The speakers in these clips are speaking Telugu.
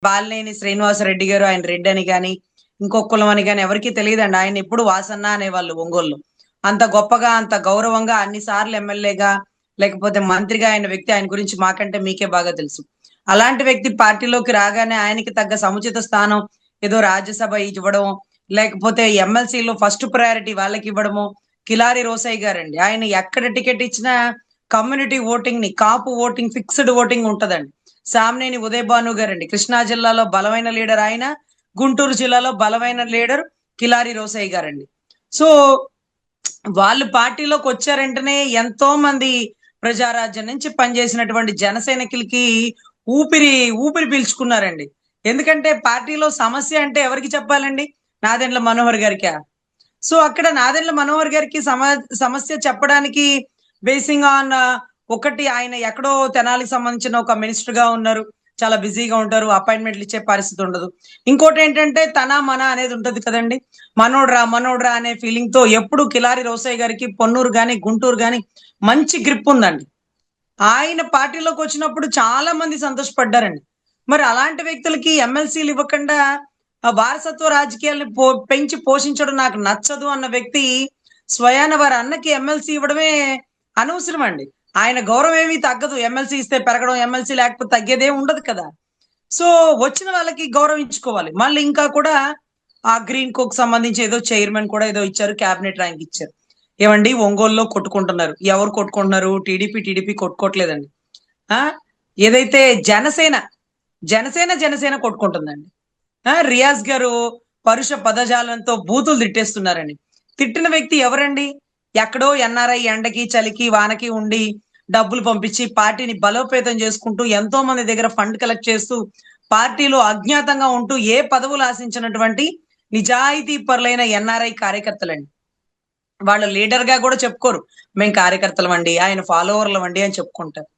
బాలినేని శ్రీనివాసరెడ్డి గారు, ఆయన రెడ్డి అని గాని, ఇంకో కులం అని గాని ఎవరికీ తెలియదండి. ఆయన ఎప్పుడు వాసన్న అనేవాళ్ళు ఒంగోలులో. అంత గొప్పగా, అంత గౌరవంగా అన్ని సార్లు ఎమ్మెల్యేగా, లేకపోతే మంత్రిగా అయిన వ్యక్తి ఆయన గురించి మాకంటే మీకే బాగా తెలుసు. అలాంటి వ్యక్తి పార్టీలోకి రాగానే ఆయనకి తగ్గ సముచిత స్థానం ఏదో రాజ్యసభ ఇవ్వడం, లేకపోతే ఎమ్మెల్సీలో ఫస్ట్ ప్రయారిటీ వాళ్ళకి ఇవ్వడము. కిలారి రోసయ్య గారండి. ఆయన ఎక్కడ టికెట్ ఇచ్చినా కమ్యూనిటీ ఓటింగ్ ని, కాపు ఓటింగ్, ఫిక్స్డ్ ఓటింగ్ ఉంటదండి. సామ్నేని ఉదయ్ భాను గారండి. కృష్ణా జిల్లాలో బలమైన లీడర్ ఆయన. గుంటూరు జిల్లాలో బలమైన లీడర్ కిలారి రోసయ్య గారండి. సో వాళ్ళు పార్టీలోకి వచ్చారంటేనే ఎంతో మంది ప్రజారాజ్యం నుంచి పనిచేసినటువంటి జన సైనికులకి ఊపిరి ఊపిరి పీల్చుకున్నారండి. ఎందుకంటే పార్టీలో సమస్య అంటే ఎవరికి చెప్పాలండి? నాదెండ్ల మనోహర్ గారికా? సో అక్కడ నాదెండ్ల మనోహర్ గారికి సమస్య చెప్పడానికి బేసింగ్ ఆన్ ఒకటి, ఆయన ఎక్కడో తెనాలికి సంబంధించిన ఒక మినిస్టర్ గా ఉన్నారు. చాలా బిజీగా ఉంటారు. అపాయింట్మెంట్లు ఇచ్చే పరిస్థితి ఉండదు. ఇంకోటి ఏంటంటే తన మన అనేది ఉంటది కదండి. మనోడ్రా మనోడ్రా అనే ఫీలింగ్ తో ఎప్పుడు కిలారి రోసయ్య గారికి పొన్నూరు గాని, గుంటూరు గాని మంచి గ్రిప్ ఉందండి. ఆయన పార్టీలోకి వచ్చినప్పుడు చాలా మంది సంతోషపడ్డారండి. మరి అలాంటి వ్యక్తులకి ఎమ్మెల్సీలు ఇవ్వకుండా వారసత్వ రాజకీయాల్ని పెంచి పోషించడం నాకు నచ్చదు అన్న వ్యక్తి స్వయాన వారి అన్నకి ఎమ్మెల్సీ ఇవ్వడమే అనవసరం అండి. ఆయన గౌరవం ఏమీ తగ్గదు. ఎమ్మెల్సీ ఇస్తే పెరగడం, ఎమ్మెల్సీ లేకపోతే తగ్గేదే ఉండదు కదా. సో వచ్చిన వాళ్ళకి గౌరవించుకోవాలి. మళ్ళీ ఇంకా కూడా ఆ గ్రీన్ కోక్ సంబంధించి ఏదో చైర్మన్ కూడా ఏదో ఇచ్చారు, క్యాబినెట్ ర్యాంక్ ఇచ్చారు. ఏమండి ఒంగోలులో కొట్టుకుంటున్నారు. ఎవరు కొట్టుకుంటున్నారు? టీడీపీ కొట్టుకోవట్లేదండి. ఆ ఏదైతే జనసేన జనసేన కొట్టుకుంటుందండి. రియాజ్ గారు పరుష పదజాలంతో బూతులు తిట్టేస్తున్నారండి. తిట్టిన వ్యక్తి ఎవరండి? ఎక్కడో ఎన్ఆర్ఐ ఎండకి, చలికి, వానకి ఉండి డబ్బులు పంపించి పార్టీని బలోపేతం చేసుకుంటూ ఎంతో మంది దగ్గర ఫండ్ కలెక్ట్ చేస్తూ పార్టీలో అజ్ఞాతంగా ఉంటూ ఏ పదవులు ఆశించినటువంటి నిజాయితీ పరులైన ఎన్ఆర్ఐ కార్యకర్తలండి. వాళ్ళు లీడర్ గా కూడా చెప్పుకోరు. మేము కార్యకర్తలం అండి, ఆయన ఫాలోవర్లం అండి అని చెప్పుకుంటారు.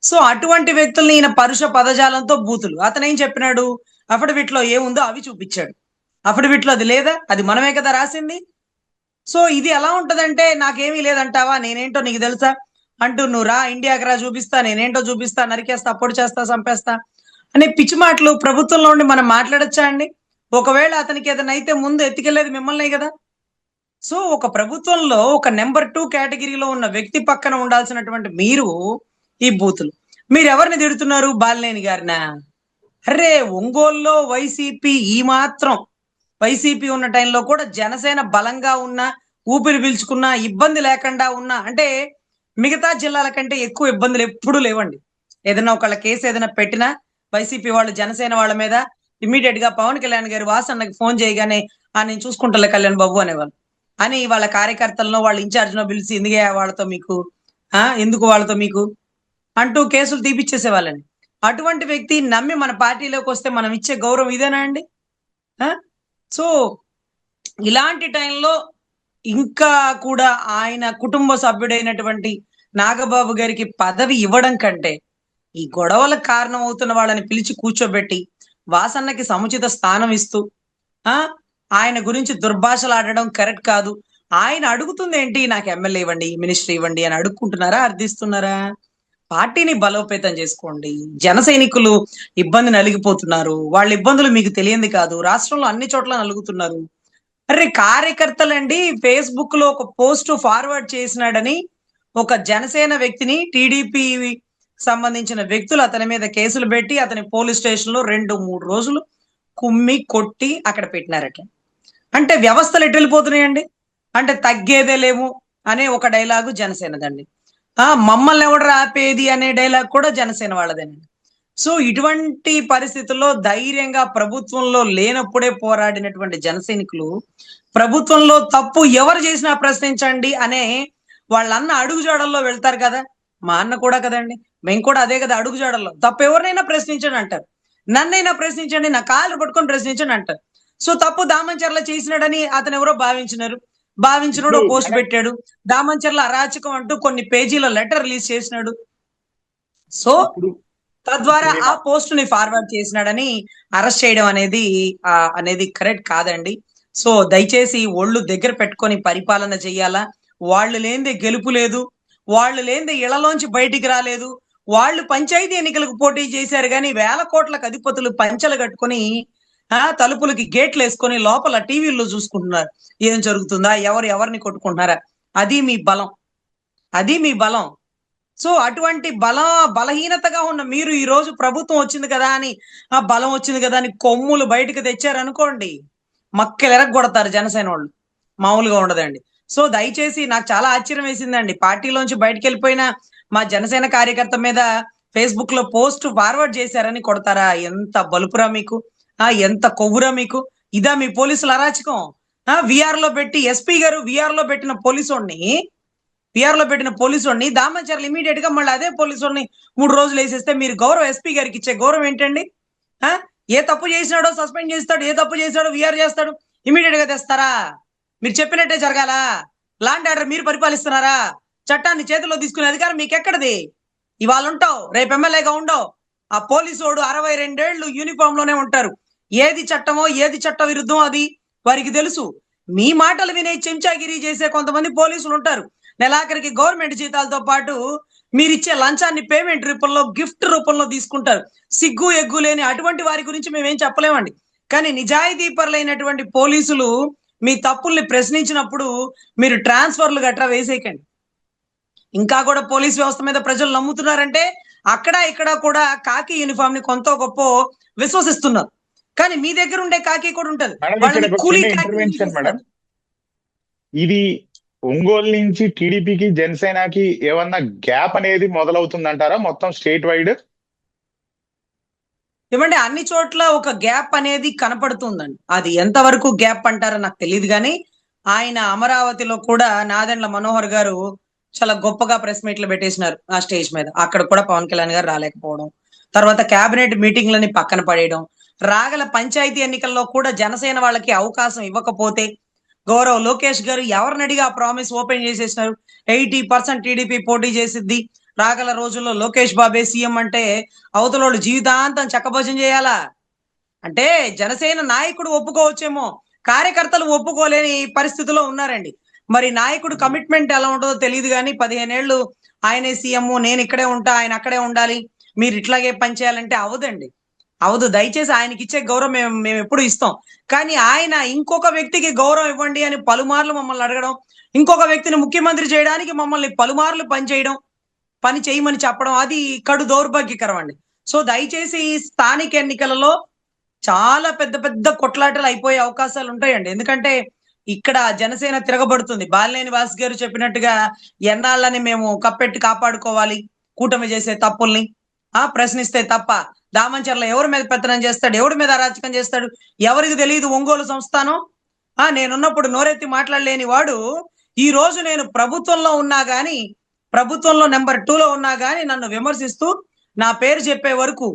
సో అటువంటి వ్యక్తుల్ని ఈయన పరుష పదజాలంతో బూతులు. అతను ఏం చెప్పినాడు? అఫిడవిట్ లో ఏముందో అవి చూపించాడు. అఫిడవిట్ లో అది లేదా? అది మనమే కదా రాసింది. సో ఇది ఎలా ఉంటదంటే, నాకేమీ లేదంటావా, నేనేంటో నీకు తెలుసా అంటూ, నువ్వు రా ఇండియాకి రా చూపిస్తా, నేనేంటో చూపిస్తా, నరికేస్తా, పొడి చేస్తా, చంపేస్తా అనే పిచ్చి మాటలు ప్రభుత్వంలో ఉండి మనం మాట్లాడొచ్చా అండి? ఒకవేళ అతనికి ఏదైనా అయితే ముందు ఎత్తుకెళ్లేది మిమ్మల్నే కదా. సో ఒక ప్రభుత్వంలో ఒక నెంబర్ 2 కేటగిరీలో ఉన్న వ్యక్తి పక్కన ఉండాల్సినటువంటి మీరు ఈ బూతులు. మీరు ఎవరిని తిడుతున్నారు? బాలినేని గారినా? అరే ఒంగోలులో వైసీపీ ఈ మాత్రం వైసీపీ ఉన్న టైంలో కూడా జనసేన బలంగా ఉన్న, ఊపిరి పీల్చుకున్న, ఇబ్బంది లేకుండా ఉన్న, అంటే మిగతా జిల్లాల కంటే ఎక్కువ ఇబ్బందులు ఎప్పుడూ లేవండి. ఏదైనా ఒకళ్ళ కేసు ఏదైనా పెట్టినా వైసీపీ వాళ్ళు జనసేన వాళ్ళ మీద ఇమీడియట్ గా పవన్ కళ్యాణ్ గారు వాసన్నకి ఫోన్ చేయగానే నేను చూసుకుంటలే కళ్యాణ్ బాబు అనేవాళ్ళు. అని వాళ్ళ కార్యకర్తలను, వాళ్ళ ఇన్ఛార్జ్ నో పిలిచి ఎందుకు వాళ్ళతో మీకు అంటూ కేసులు తీపిచ్చేసేవాళ్ళని. అటువంటి వ్యక్తి నమ్మి మన పార్టీలోకి వస్తే మనం ఇచ్చే గౌరవం ఇదేనా అండి? సో ఇలాంటి టైంలో ఇంకా కూడా ఆయన కుటుంబ సభ్యుడైనటువంటి నాగబాబు గారికి పదవి ఇవ్వడం కంటే ఈ గొడవలకు కారణం అవుతున్న వాళ్ళని పిలిచి కూర్చోబెట్టి వాసన్నకి సముచిత స్థానం ఇస్తూ ఆయన గురించి దుర్భాషలు ఆడడం కరెక్ట్ కాదు. ఆయన అడుగుతుంది ఏంటి? నాకు ఎమ్మెల్యే ఇవ్వండి, మినిస్టర్ ఇవ్వండి అని అడుక్కుంటున్నారా, అర్థిస్తున్నారా? పార్టీని బలోపేతం చేసుకోండి. జన సైనికులు ఇబ్బంది నలిగిపోతున్నారు. వాళ్ళ ఇబ్బందులు మీకు తెలియంది కాదు. రాష్ట్రంలో అన్ని చోట్ల నలుగుతున్నారు. అరే కార్యకర్తలండి ఫేస్బుక్ లో ఒక పోస్ట్ ఫార్వర్డ్ చేసినాడని ఒక జనసేన వ్యక్తిని, టీడీపీ సంబంధించిన వ్యక్తులు అతని మీద కేసులు పెట్టి అతని పోలీస్ స్టేషన్ లో 2-3 రోజులు కుమ్మి కొట్టి అక్కడ పెట్టినారట. అంటే వ్యవస్థలు ఎటు వెళ్ళిపోతున్నాయండి? అంటే తగ్గేదే లేము అనే ఒక డైలాగు జనసేనదండి. మమ్మల్ని ఎవడు ఆపేది అనే డైలాగ్ కూడా జనసేన వాళ్ళదేనండి. సో ఇటువంటి పరిస్థితుల్లో ధైర్యంగా ప్రభుత్వంలో లేనప్పుడే పోరాడినటువంటి జనసైనికులు ప్రభుత్వంలో తప్పు ఎవరు చేసినా ప్రశ్నించండి అనే వాళ్ళన్న అడుగుజాడల్లో వెళ్తారు కదా. మా అన్న కూడా కదండి, మేము కూడా అదే కదా అడుగుజాడల్లో. తప్పు ఎవరినైనా ప్రశ్నించండి అంటారు, నన్నైనా ప్రశ్నించండి, నా కాళ్ళు పట్టుకొని ప్రశ్నించండి అంటారు. సో తప్పు దామంచర్ల చేసినాడని అతను ఎవరో భావించినోడు పోస్ట్ పెట్టాడు. దామంచర్ల అరాచకం అంటూ కొన్ని పేజీల లెటర్ రిలీజ్ చేసినాడు. సో తద్వారా ఆ పోస్ట్ ని ఫార్వర్డ్ చేసినాడని అరెస్ట్ చేయడం అనేది కరెక్ట్ కాదండి. సో దయచేసి ఒళ్ళు దగ్గర పెట్టుకొని పరిపాలన చెయ్యాలా. వాళ్ళు లేనిదే గెలుపు లేదు, వాళ్ళు లేనిదే ఇళ్లలోంచి బయటికి రాలేదు, వాళ్ళు పంచాయతీ ఎన్నికలకు పోటీ చేశారు కానీ వేల కోట్లకు అధిపతులు పంచలు కట్టుకొని తలుపులకి గేట్లు వేసుకొని లోపల టీవీల్లో చూసుకుంటున్నారు ఏం జరుగుతుందా, ఎవరు ఎవరిని కొట్టుకుంటున్నారా. అది మీ బలం, అది మీ బలం. సో అటువంటి బలహీనతగా ఉన్న మీరు ఈ రోజు ప్రభుత్వం వచ్చింది కదా అని, ఆ బలం వచ్చింది కదా అని కొమ్ములు బయటకు తెచ్చారనుకోండి, మక్కలు ఎరగొడతారు జనసేన వాళ్ళు, మామూలుగా ఉండదండి. సో దయచేసి నాకు చాలా ఆశ్చర్యం వేసిందండి, పార్టీలోంచి బయటకు వెళ్ళిపోయిన మా జనసేన కార్యకర్త మీద ఫేస్బుక్ లో పోస్ట్ ఫార్వర్డ్ చేశారని కొడతారా? ఎంత బలుపురా మీకు, ఎంత కొవ్వురా మీకు. ఇదా మీ పోలీసుల అరాచకం? విఆర్ లో పెట్టి ఎస్పీ గారు విఆర్ లో పెట్టిన పోలీసుని దామచర్లు ఇమీడియట్ గా మళ్ళీ అదే పోలీసుని 3 రోజులు వేసేస్తే మీరు గౌరవం ఎస్పీ గారికి ఇచ్చే గౌరవం ఏంటండి? ఏ తప్పు చేసినాడో సస్పెండ్ చేస్తాడు, ఏ తప్పు చేసినాడో విఆర్ చేస్తాడు, ఇమీడియట్ గా తెస్తారా? మీరు చెప్పినట్టే జరగాల? లాండ్ ఆర్డర్ మీరు పరిపాలిస్తున్నారా? చట్టాన్ని చేతిలో తీసుకునే అధికారం మీకు ఎక్కడది? ఇవాళ ఉంటావు, రేపు ఎమ్మెల్యేగా ఉండవు. ఆ పోలీసోడు 62 ఏళ్ళు యూనిఫామ్ లోనే ఉంటారు. ఏది చట్టమో ఏది చట్ట విరుద్ధమో అది వారికి తెలుసు. మీ మాటలు వినే చెంచాగిరి చేసే కొంతమంది పోలీసులు ఉంటారు. నెలాఖరికి గవర్నమెంట్ జీతాలతో పాటు మీరిచ్చే లంచాన్ని పేమెంట్ రూపంలో, గిఫ్ట్ రూపంలో తీసుకుంటారు. సిగ్గు ఎగ్గు లేని అటువంటి వారి గురించి మేమేం చెప్పలేమండి. కానీ నిజాయితీ పరులైనటువంటి పోలీసులు మీ తప్పుల్ని ప్రశ్నించినప్పుడు మీరు ట్రాన్స్ఫర్లు గట్రా వేసేయకండి. ఇంకా కూడా పోలీస్ వ్యవస్థ మీద ప్రజలు నమ్ముతున్నారంటే అక్కడ ఇక్కడ కూడా కాకి యూనిఫామ్ ని కొంత గొప్ప విశ్వసిస్తున్నారు. కానీ మీ దగ్గర ఉండే కాకి కూడా ఉంటది. ఇది ఒంగోలు నుంచి టీడీపీకి జనసేనకి ఏమన్నా గ్యాప్ అనేది మొదలవుతుందంటారా మొత్తం స్టేట్ వైడ్? ఏమంటే అన్ని చోట్ల ఒక గ్యాప్ అనేది కనపడుతుందండి. అది ఎంతవరకు గ్యాప్ అంటారో నాకు తెలియదు. కానీ ఆయన అమరావతిలో కూడా నాదెండ్ల మనోహర్ గారు చాలా గొప్పగా ప్రెస్ మీట్లు పెట్టేసినారు ఆ స్టేజ్ మీద. అక్కడ కూడా పవన్ కళ్యాణ్ గారు రాలేకపోవడం, తర్వాత కేబినెట్ మీటింగ్లని పక్కన పడేయడం, రాగల పంచాయతీ ఎన్నికల్లో కూడా జనసేన వాళ్ళకి అవకాశం ఇవ్వకపోతే గౌరవ్ లోకేష్ గారు ఎవరిని అడిగి ఆ ప్రామిస్ ఓపెన్ చేసేసినారు. 80% టీడీపీ పోటీ చేసిద్ది, రాగల రోజుల్లో లోకేష్ బాబే సీఎం అంటే అవతలోళ్ళు జీవితాంతం చక్కభోజనం చేయాలా? అంటే జనసేన నాయకుడు ఒప్పుకోవచ్చేమో, కార్యకర్తలు ఒప్పుకోలేని పరిస్థితిలో ఉన్నారండి. మరి నాయకుడు కమిట్మెంట్ ఎలా ఉంటుందో తెలియదు. కానీ 15 ఏళ్ళు ఆయనే సీఎం, నేను ఇక్కడే ఉంటా, ఆయన అక్కడే ఉండాలి, మీరు ఇట్లాగే పనిచేయాలంటే అవదండి, అవదు. దయచేసి ఆయనకి ఇచ్చే గౌరవం మేము ఎప్పుడు ఇస్తాం. కానీ ఆయన ఇంకొక వ్యక్తికి గౌరవం ఇవ్వండి అని పలుమార్లు మమ్మల్ని అడగడం, ఇంకొక వ్యక్తిని ముఖ్యమంత్రి చేయడానికి మమ్మల్ని పలుమార్లు పని చేయమని చెప్పడం, అది కడు దౌర్భాగ్యకరం అండి. సో దయచేసి స్థానిక ఎన్నికలలో చాలా పెద్ద పెద్ద కొట్లాటలు అయిపోయే అవకాశాలు ఉంటాయండి. ఎందుకంటే ఇక్కడ జనసేన తిరగబడుతుంది. బాలినేని వాసు గారు చెప్పినట్టుగా ఎన్నాళ్ళని మేము కప్పెట్టి కాపాడుకోవాలి కూటమి చేసే తప్పుల్ని? ప్రశ్నిస్తే తప్ప దామంచర్ల ఎవరి మీద పెత్తనం చేస్తాడు, ఎవరి మీద అరాచకం చేస్తాడు ఎవరికి తెలియదు. ఒంగోలు సంస్థానం నేనున్నప్పుడు నోరెత్తి మాట్లాడలేని వాడు ఈ రోజు నేను ప్రభుత్వంలో ఉన్నా గాని, ప్రభుత్వంలో నెంబర్ 2లో ఉన్నా గాని నన్ను విమర్శిస్తూ నా పేరు చెప్పే వరకు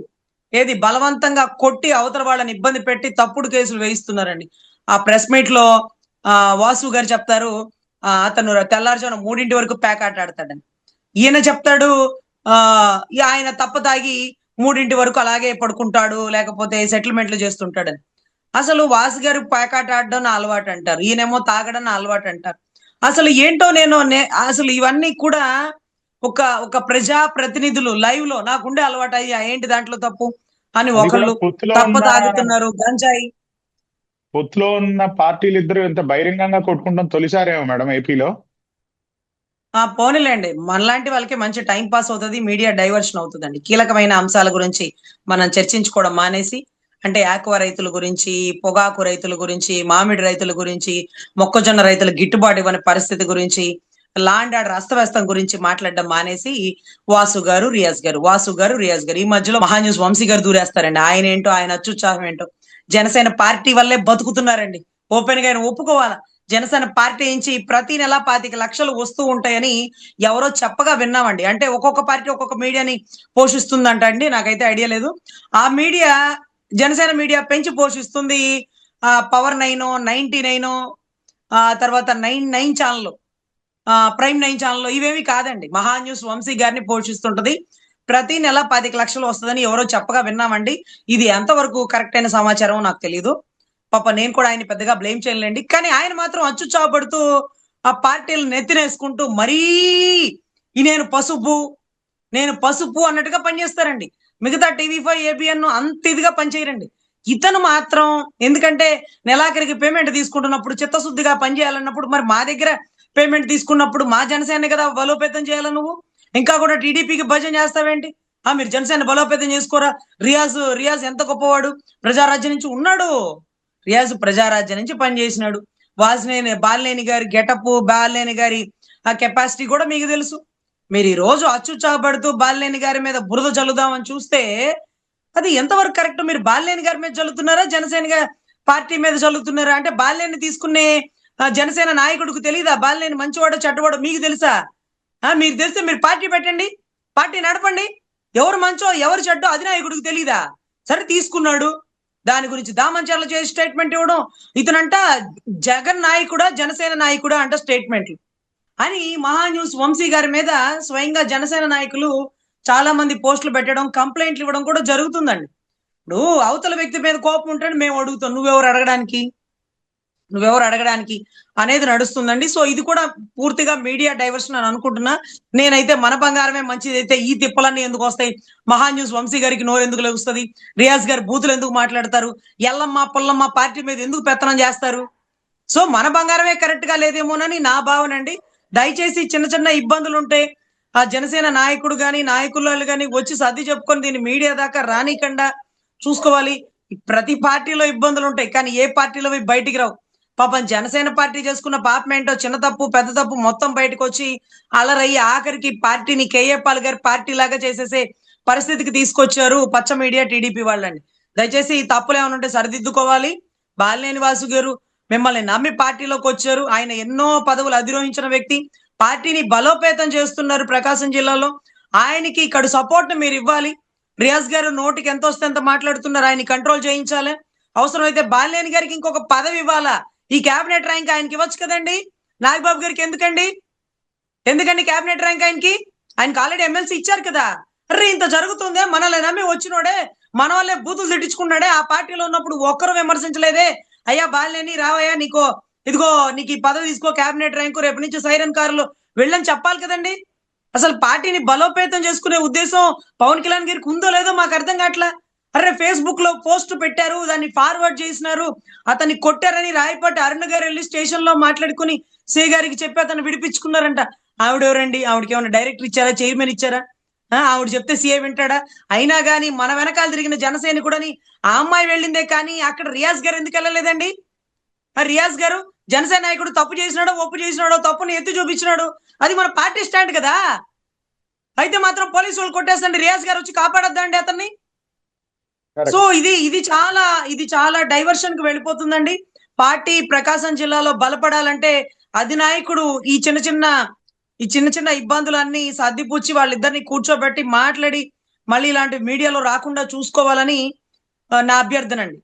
ఏది బలవంతంగా కొట్టి అవతల వాళ్ళని ఇబ్బంది పెట్టి తప్పుడు కేసులు వేయిస్తున్నారండి. ఆ ప్రెస్ మీట్ లో వాసు గారు చెప్తారు అతను తెల్లారుజామున 3 వరకు ప్యాకాట్ ఆడతాడని. ఈయన చెప్తాడు ఆయన తప్ప తాగి 3 వరకు అలాగే పడుకుంటాడు, లేకపోతే సెటిల్మెంట్లు చేస్తుంటాడని. అసలు వాసు గారు ప్యాకాట్ ఆడడం నా అలవాటు అంటారు, ఈయనేమో తాగడం నా అలవాటు అంటారు. అసలు ఏంటో అసలు ఇవన్నీ కూడా ఒక ప్రజా ప్రతినిధులు లైవ్ లో నాకుండే అలవాటు అయ్యా, ఏంటి దాంట్లో తప్పు అని ఒకళ్ళు తప్ప తాగుతున్నారు గంజాయి. పొత్తులో ఉన్న పార్టీలు ఇద్దరు ఎంత బహిరంగంగా కొట్టుకుంటాం తొలిసారేమో మేడం ఏపీలో. పోనీలేండి, మనలాంటి వాళ్ళకి మంచి టైం పాస్ అవుతుంది, మీడియా డైవర్షన్ అవుతుందండి. కీలకమైన అంశాల గురించి మనం చర్చించుకోవడం మానేసి, అంటే ఆక్వా రైతుల గురించి, పొగాకు రైతుల గురించి, మామిడి రైతుల గురించి, మొక్కజొన్న రైతుల గిట్టుబాటు ఇవ్వని పరిస్థితి గురించి, లాండ్ ఆర్డర్ అస్తవ్యస్తం గురించి మాట్లాడడం మానేసి వాసు గారు రియాజ్ గారు ఈ మధ్యలో మహాన్యూస్ వంశీ గారు దూరేస్తారండి. ఆయన ఏంటో, ఆయన అత్యుత్సాహం ఏంటో. జనసేన పార్టీ వల్లే బతుకుతున్నారండి, ఓపెన్ గా ఆయన ఒప్పుకోవాలా. జనసేన పార్టీ నుంచి ప్రతి నెల 25 లక్షలు వస్తూ ఉంటాయని ఎవరో చెప్పగా విన్నామండి. అంటే ఒక్కొక్క పార్టీ ఒక్కొక్క మీడియాని పోషిస్తుందంట అండి, నాకైతే ఐడియా లేదు. ఆ మీడియా జనసేన మీడియా పెంచి పోషిస్తుంది. పవర్ 9, 99, తర్వాత 9 ఛానల్, ప్రైమ్ 9 ఛానల్, ఇవేమి కాదండి. మహాన్యూస్ వంశీ గారిని పోషిస్తుంటది. ప్రతి నెల 25 లక్షలు వస్తుందని ఎవరో చెప్పగా విన్నామండి. ఇది ఎంతవరకు కరెక్ట్ అయిన సమాచారం నాకు తెలియదు. పాప నేను కూడా ఆయన పెద్దగా బ్లేమ్ చేయలేండి. కానీ ఆయన మాత్రం అచ్చుచాపడుతూ ఆ పార్టీలు నెత్తినేసుకుంటూ మరీ నేను పసుపు, నేను పసుపు అన్నట్టుగా పనిచేస్తారండి. మిగతా టీవీ5 ఏబిఎన్ అంత ఇదిగా పనిచేయరండి. ఇతను మాత్రం ఎందుకంటే నెలాఖరికి పేమెంట్ తీసుకుంటున్నప్పుడు చిత్తశుద్ధిగా పనిచేయాలన్నప్పుడు మరి మా దగ్గర పేమెంట్ తీసుకున్నప్పుడు మా జనసేన కదా బలోపేతం చేయాలి నువ్వు. ఇంకా కూడా టీడీపీకి భజన చేస్తావేంటి? మీరు జనసేన బలోపేతం చేసుకోరా? రియాజ్ ఎంత గొప్పవాడు, ప్రజారాజ్యం నుంచి ఉన్నాడు. రియాజ్ ప్రజారాజ్యం నుంచి పనిచేసినాడు. బాలినేని గారి గెటప్, బాలినేని గారి ఆ కెపాసిటీ కూడా మీకు తెలుసు. మీరు ఈ రోజు అచ్చుచాపడుతూ బాలినేని గారి మీద బురద చల్లుదామని చూస్తే అది ఎంతవరకు కరెక్ట్? మీరు బాలినేని గారి మీద చల్లుతున్నారా, జనసేన పార్టీ మీద చల్లుతున్నారా? అంటే బాలినేని తీసుకునే జనసేన నాయకుడికి తెలియదా బాలినేని మంచివాడో చెడ్డవాడో? మీకు తెలుసా? మీకు తెలిస్తే మీరు పార్టీ పెట్టండి, పార్టీ నడపండి. ఎవరు మంచో ఎవరు చెడ్డో అధినాయకుడికి తెలియదా? సరే తీసుకున్నాడు, దాని గురించి దామంచర్ల చేసి స్టేట్మెంట్ ఇవ్వడం. ఇతనంట జగన్ నాయకుడా జనసేన నాయకుడా అంట స్టేట్మెంట్లు అని మహాన్యూస్ వంశీ గారి మీద స్వయంగా జనసేన నాయకులు చాలా మంది పోస్టులు పెట్టడం, కంప్లైంట్లు ఇవ్వడం కూడా జరుగుతుందండి. ఇప్పుడు అవతల వ్యక్తి మీద కోపం ఉంటే మేము అడుగుతాం, నువ్వెవరు అడగడానికి అనేది నడుస్తుందండి. సో ఇది కూడా పూర్తిగా మీడియా డైవర్షన్ అని అనుకుంటున్నా. నేనైతే మన బంగారమే మంచిదైతే ఈ తిప్పలన్నీ ఎందుకు వస్తాయి? మహాన్యూస్ వంశీ గారికి నోరు ఎందుకు లెగుస్తుంది? రియాజ్ గారి బూతులు ఎందుకు మాట్లాడతారు? ఎల్లమ్మ పుల్లమ్మ పార్టీ మీద ఎందుకు పెత్తనం చేస్తారు? సో మన బంగారమే కరెక్ట్ గా లేదేమోనని నా భావన అండి. దయచేసి చిన్న చిన్న ఇబ్బందులు ఉంటే ఆ జనసేన నాయకుడు గాని నాయకులు గాని వచ్చి సర్ది చెప్పుకొని దీన్ని మీడియా దాకా రానికుండా చూసుకోవాలి. ప్రతి పార్టీలో ఇబ్బందులు ఉంటాయి, కానీ ఏ పార్టీలో బయటికి రావు. పాపం జనసేన పార్టీ చేసుకున్న పాపం ఏంటో, చిన్న తప్పు పెద్ద తప్పు మొత్తం బయటకు వచ్చి అలరయ్యి ఆఖరికి పార్టీని కేఏ పాల్ గారి పార్టీ లాగా చేసేసే పరిస్థితికి తీసుకొచ్చారు పచ్చ మీడియా టీడీపీ వాళ్ళని. దయచేసి ఈ తప్పులు ఏమైనా ఉంటే సరిదిద్దుకోవాలి. బాలినేని వాసు గారు మిమ్మల్ని నమ్మి పార్టీలోకి వచ్చారు. ఆయన ఎన్నో పదవులు అధిరోహించిన వ్యక్తి, పార్టీని బలోపేతం చేస్తున్నారు ప్రకాశం జిల్లాలో. ఆయనకి ఇక్కడ సపోర్ట్ మీరు ఇవ్వాలి. రియాజ్ గారు నోటికి ఎంత వస్తే ఎంత మాట్లాడుతున్నారు, ఆయన్ని కంట్రోల్ చేయించాలి. అవసరమైతే బాలినేని గారికి ఇంకొక పదవి ఇవ్వాలా? ఈ క్యాబినెట్ ర్యాంక్ ఆయనకి ఇవ్వచ్చు కదండి. నాగబాబు గారికి ఎందుకండి క్యాబినెట్ ర్యాంక్ ఆయనకి ఆల్రెడీ ఎమ్మెల్సీ ఇచ్చారు కదా. అరే ఇంత జరుగుతుందే, మనల్ని నమ్మి వచ్చినోడే మన వాళ్ళే బూతులు తిట్టించుకున్నాడే, ఆ పార్టీలో ఉన్నప్పుడు ఒక్కరు విమర్శించలేదే. అయ్యా బాలినేని రావయ్యా, నీకు ఈ పదవి తీసుకో, క్యాబినెట్ ర్యాంకు, రేపు నుంచి సైరన్ కారులో వెళ్ళని చెప్పాలి కదండి. అసలు పార్టీని బలోపేతం చేసుకునే ఉద్దేశం పవన్ కళ్యాణ్ గారికి ఉందో లేదో మాకు అర్థం కావట్లా. అరే ఫేస్బుక్ లో పోస్ట్ పెట్టారు, దాన్ని ఫార్వర్డ్ చేసినారు, అతన్ని కొట్టారని రాయపాటి అరుణ్ గారు వెళ్ళి స్టేషన్ లో మాట్లాడుకుని సి గారికి చెప్పి అతను విడిపించుకున్నారంట. ఆవిడెవరండి? ఆవిడకి ఏమైనా డైరెక్టర్ ఇచ్చారా, చైర్మన్ ఇచ్చారా? ఆవిడ చెప్తే సీఏ వింటాడా? అయినా కానీ మన వెనకాల తిరిగిన జనసైనికుడని ఆ అమ్మాయి వెళ్ళిందే, కానీ అక్కడ రియాజ్ గారు ఎందుకు వెళ్ళలేదండి? రియాజ్ గారు జనసేన నాయకుడు తప్పు చేసినాడో ఒప్పు చేసినాడో తప్పుని ఎత్తి చూపించినాడు, అది మన పార్టీ స్టాండ్ కదా. అయితే మాత్రం పోలీసు వాళ్ళు కొట్టేస్తండి, రియాజ్ గారు వచ్చి కాపాడొద్దండి అతన్ని. సో ఇది చాలా డైవర్షన్ కి వెళ్ళిపోతుందండి. పార్టీ ప్రకాశం జిల్లాలో బలపడాలంటే అధినాయకుడు ఈ చిన్న చిన్న ఇబ్బందులన్నీ సర్దిపుచ్చి వాళ్ళిద్దరిని కూర్చోబెట్టి మాట్లాడి మళ్ళీ ఇలాంటి మీడియాలో రాకుండా చూసుకోవాలని నా అభ్యర్థన అండి.